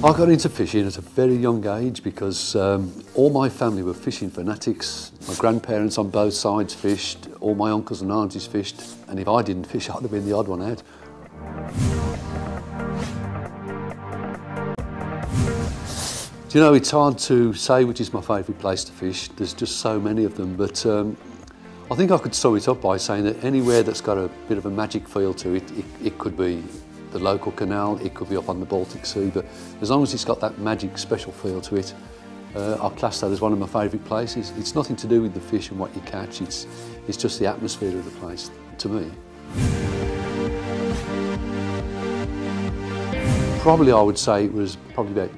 I got into fishing at a very young age because all my family were fishing fanatics. My grandparents on both sides fished, all my uncles and aunties fished, and if I didn't fish, I'd have been the odd one out. Do you know, it's hard to say which is my favourite place to fish. There's just so many of them, but I think I could sum it up by saying that anywhere that's got a bit of a magic feel to it, it could be the local canal, it could be up on the Baltic Sea, but as long as it's got that magic special feel to it, I'll class that as one of my favourite places. It's nothing to do with the fish and what you catch, it's just the atmosphere of the place, to me. Probably I would say it was probably about,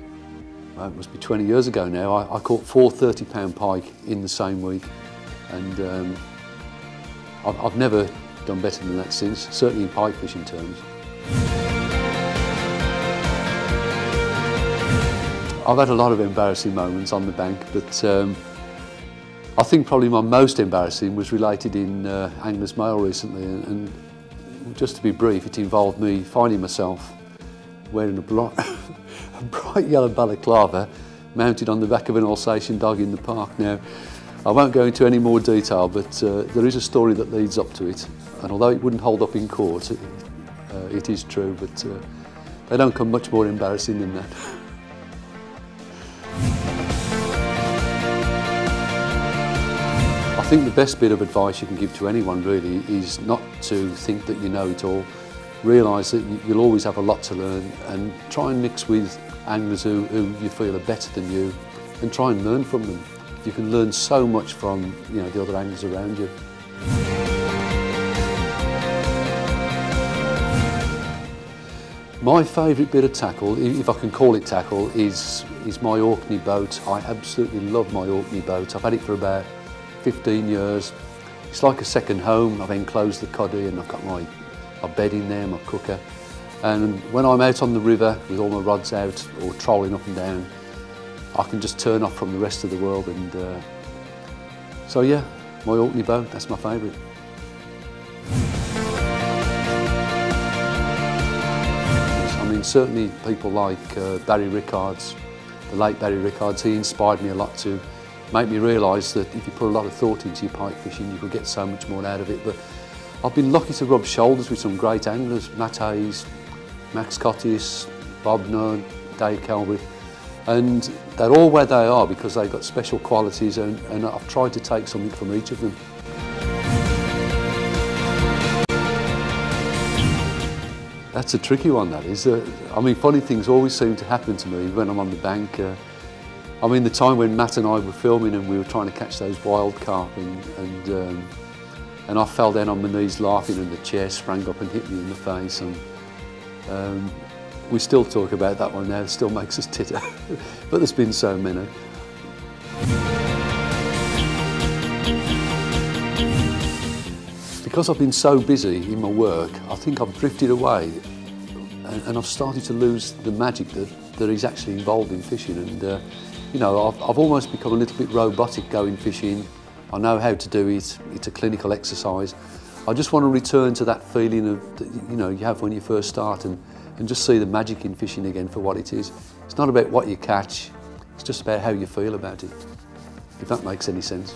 it must be 20 years ago now, I caught 4 30-pound pike in the same week, and I've never done better than that since, certainly in pike fishing terms. I've had a lot of embarrassing moments on the bank, but I think probably my most embarrassing was related in Angler's Mail recently, and just to be brief, it involved me finding myself wearing a bright yellow balaclava mounted on the back of an Alsatian dog in the park. Now, I won't go into any more detail, but there is a story that leads up to it, and although it wouldn't hold up in court, it is true, but they don't come much more embarrassing than that. I think the best bit of advice you can give to anyone really is not to think that you know it all. Realise that you'll always have a lot to learn, and try and mix with anglers who you feel are better than you, and try and learn from them. You can learn so much from the other anglers around you. My favourite bit of tackle, if I can call it tackle, is my Orkney boat. I absolutely love my Orkney boat. I've had it for about 15 years. It's like a second home. I've enclosed the coddy and I've got my bed in there, my cooker. And when I'm out on the river with all my rods out or trolling up and down, I can just turn off from the rest of the world. And so yeah, my Orkney boat, that's my favourite. I mean, certainly people like Barry Rickards, the late Barry Rickards, he inspired me a lot to make me realise that if you put a lot of thought into your pike fishing, you could get so much more out of it. But I've been lucky to rub shoulders with some great anglers, Matt Hayes, Max Cottis, Bob Nunn, Dave Calvert, and they're all where they are because they've got special qualities, and I've tried to take something from each of them. That's a tricky one, that is. I mean, funny things always seem to happen to me when I'm on the bank. I mean, the time when Matt and I were filming and we were trying to catch those wild carp, and I fell down on my knees laughing and the chair sprang up and hit me in the face, and we still talk about that one now. It still makes us titter, but there's been so many. Because I've been so busy in my work, I think I've drifted away, and I've started to lose the magic that is actually involved in fishing. And I've almost become a little bit robotic going fishing. I know how to do it. It's a clinical exercise. I just want to return to that feeling of you have when you first start, and just see the magic in fishing again for what it is. It's not about what you catch. It's just about how you feel about it, if that makes any sense.